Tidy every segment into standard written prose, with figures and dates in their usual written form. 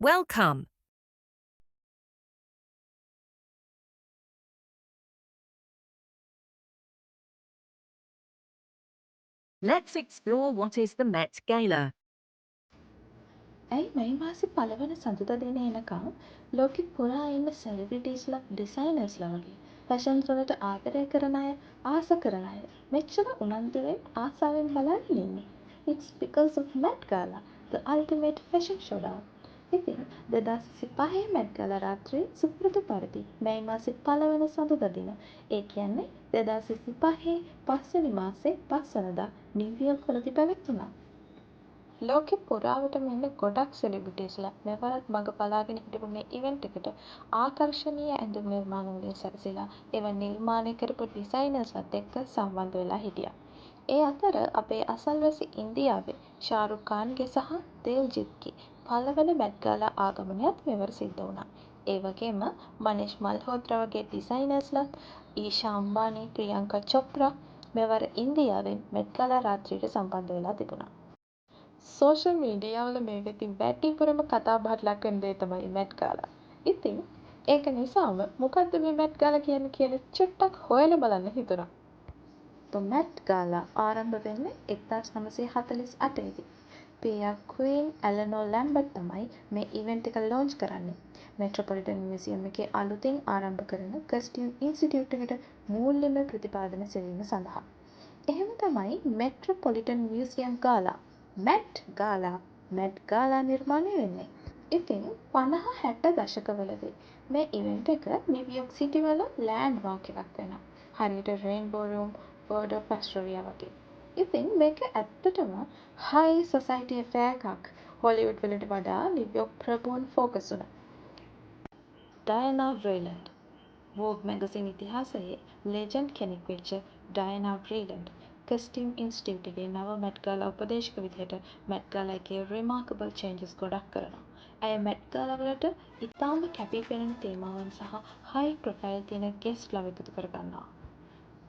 Welcome. Let's explore what is the Met Gala. ඇයි මේ මාසේ පළවෙනි සඳුදා දින එනකම් ලෝකෙ පුරා ඉන්න සෙලිබ්‍රිටිස්ලා ඩිසයිනර්ස්ලා වගේ ෆැෂන්ස් වලට ආදරය කරන අය ආස කරන අය මෙච්චර උනන්දුවෙන් ආසාවෙන් බලන්න ඉන්නේ. It's because of Met Gala, the ultimate fashion showdown. ඉතින් 2025 Met Gala රාත්‍රියේ සුපුරුදු පරිදි මේ මාසේ පළවෙනි සඳුදා දින ඒ කියන්නේ 2025 පස්වෙනි මාසේ 5 වෙනිදා නිව්යෝර්ක් වලදී පැවැත්වුණා. ලෝකෙ පුරාවටම ඉන්න ගොඩක් සෙලිබ්‍රිටිස්ලා මෙවරත් මඟ බලාගෙන හිටපු මේ ඉවෙන්ට් එකට ආකර්ශනීය ඇඳුම් නිර්මාණ වලින් සැරසිලා ඒවා නිර්මාණය කරපු ඩිසයිනර්ස්ලත් එක්ක සම්බන්ධ වෙලා හිටියා. ඒ අතර අපේ අසල්වැසි ඉන්දියාවේ ෂාරුක් ඛාන්ගේ සහ දිල්ජිත්ගේ පළවෙනි මැට් ගාලා ආගමනයත් මෙවර සිද්ධ වුණා. ඒ වගේම මනීෂ් මල්හෝත්‍රා වගේ ඩිසයිනර්ස්ලත් ඊෂා අම්බානි ප්‍රියංකා චොප්රා මෙවර ඉන්දියාවෙන් මැට් ගාලා රාත්‍රියට සම්බන්ධ වෙලා තිබුණා. සෝෂල් මීඩියාවල මේ වෙතින් වැඩිපුරම කතාබහට ලක් වෙන දේ තමයි මැට් ගාලා. ඉතින් ඒක නිසාම මොකද්ද මේ මැට් ගාලා කියන්නේ කියලා චුට්ටක් හොයලා බලන්න හිතුණා. તો මැට් ගාලා ආරම්භ වෙන්නේ 1948 දී. පියා ක්වීන් එලනෝ ලැම්බර්ට් තමයි මේ ඉවෙන්ට් එක ලොන්ච් කරන්නේ. මෙට්‍රොපොලිටන් මියුසියම් එකේ අලුතින් ආරම්භ කරන කස්ටියම් ඉන්ස්ටිටියුට් එකට මූල්‍යමය ප්‍රතිපාදන සෙවීම සඳහා. එහෙම තමයි මෙට්‍රොපොලිටන් මියුසියම් ගාලා මැට් ගාලා නිර්මාණය වෙන්නේ. ඉතින් 50-60 දශකවලදී මේ ඉවෙන්ට් එක නිව්යෝර්ක් සිටි වල ලෑන්ඩ්මාර්ක් එකක් වෙනවා. හරියට රේන්බෝ රූම් බර්ඩ් ඔෆ් ඇස්ටෝරියා වගේ. ඉතින් මේක ඇත්තටම හයි සොසයිටි ඇෆෙයාර් එකක්. හොලිවුඩ් වලට වඩා නිව්යෝර්ක් ප්‍රභූන් ෆෝකස් වුණා. ඩයනා ව්‍රේලන්ඩ් වෝග් මැගසින් ඉතිහාසයේ ලෙජන්ඩ් කෙනෙක් වෙච්ච ඩයනා ව්‍රේලන්ඩ් කස්ටියම් ඉන්ස්ටිටියුට් එකේ නව මැට් ගාලා උපදේශක විදිහට මැට් ගාලා එකේ රිමාකබල් චේන්ජස් ගොඩක් කරනවා. ඇය මැට් ගාලා වලට ඉතාම කැපී පෙනෙන තේමාවන් සහ හයි ප්‍රොෆයිල් තියෙන ගෙස්ට්ලා එකතු කරගන්නවා.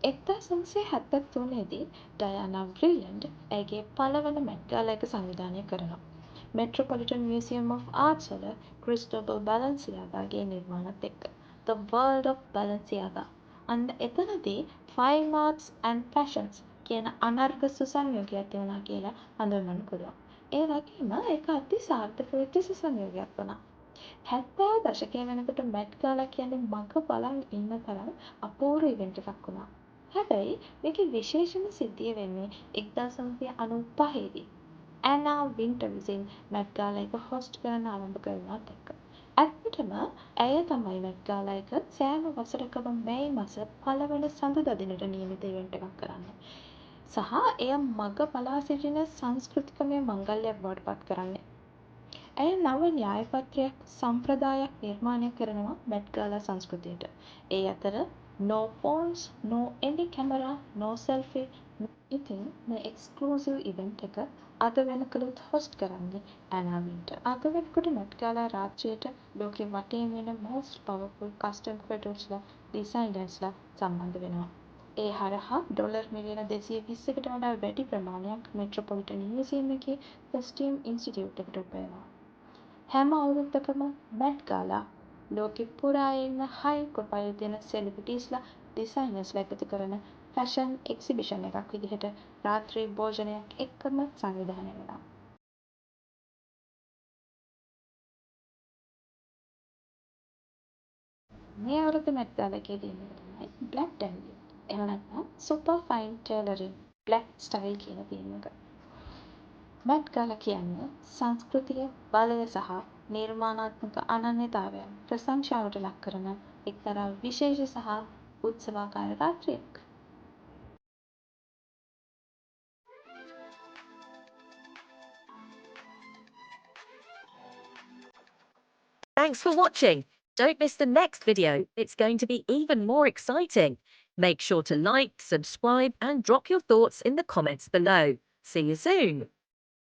1973 දී ඩයානා ව්‍රීලන්ඩ් ඇයගේ පළවන මැට් ගාලා එක සංවිධානය කරනවා. මෙට්‍රොපොලිටන් මියුසියම් ඔෆ් ආර්ට්ස් වල ක්‍රිස්ටෝබල් බැලන්සියාගාගේ නිර්මාණත් එක්ක The World of Balenciaga. අන්න එතනදී Fine Arts and Fashions කියන අනර්ග සුසංයෝගයක් තියුණා කියලා හඳුන්වන්න පුළුවන්. ඒ වගේම ඒක අති සාර්ථක වෙච්ච සුසංයෝගයක් වුණා. 70 දශකයේ වෙනකොට මැට් ගාලා කියන්නේ මග බලන් ඉන්න තරම් අපූර්ව ඉවෙන්ට් එකක් වුණා. හැබැයි මේකේ විශේෂම සිද්ධිය වෙන්නේ 1995 දී. ඇනා වින්ටර් විසින් මැට් ගාලා එක හොස්ට් කරන්න ආරම්භ කරනවත් එක්ක. ඇත්තටම ඇය තමයි මැට් ගාලා එක සෑම වසරකම මැයි මාස පළවෙනි සඳුදා දිනට නියමිත ඉවෙන්ට් එකක් කරන්නේ. සහ එය මග බලා සිටින සංස්කෘතිකමය මංගල්‍යයක් බවට පත් කරන්නේ. ඇය නව න්‍යායපත්‍රයක් සම්ප්‍රදායක් නිර්මාණය කරනවා මැට් ගාලා සංස්කෘතියට. ඒ අතර no phones, no any camera, no selfie. ඉතින් මේ එක්ස්ක්ලූසිව් ඉවෙන්ට් එක අද වෙනකලුත් හොස්ට් කරන්නේ ඇනා වින්ටර්. අද වෙනකොට මැට් ගාලා රාත්‍රියට ලෝකෙ වටේම ඉන්න most powerful custom creatorsලා ඩිසයිනර්ස්ලා සම්බන්ධ වෙනවා. ඒ හරහා ඩොලර් මිලියන 220කට වඩා වැඩි ප්‍රමාණයක් මෙට්‍රොපොලිටන් මියුසියම් එකේ කස්ටියම් ඉන්ස්ටිටියුට් එකට උපයනවා. හැම අවුරුද්දකම මැට් ගාලා ලෝකෙ පුරා ඉන්න හයි ප්‍රොෆයිල් තියෙන සෙලිබ්‍රිටිස්ලා ඩිසයිනර්ස්ලා එකතු කරන ෆැෂන් එක්සිබිෂන් එකක් විදිහට රාත්‍රී භෝජනයක් එක්කම සංවිධානය වෙනවා. මේ අවුරුද්ද මැට් ගාලා එකේ තියෙන එක තමයි බ්ලැක් ඩැන්ඩි. එහෙම නැත්නම් සුපර් ෆයින් ටේලරින් බ්ලැක් ස්ටයිල් කියන තීම් එක. මැට් ගාලා කියන්නේ සංස්කෘතිය, බලය සහ නිර්මාණාත්මක අනන්‍යතාවයන් ප්‍රශංසාවට ලක් කරන එක්තරා විශේෂ සහ උත්සවාකාර රාත්‍රියක්. Thanks for watching. Don't miss the next video. It's going to be even more exciting. Make sure to like, subscribe, and drop your thoughts in the comments below. See you soon.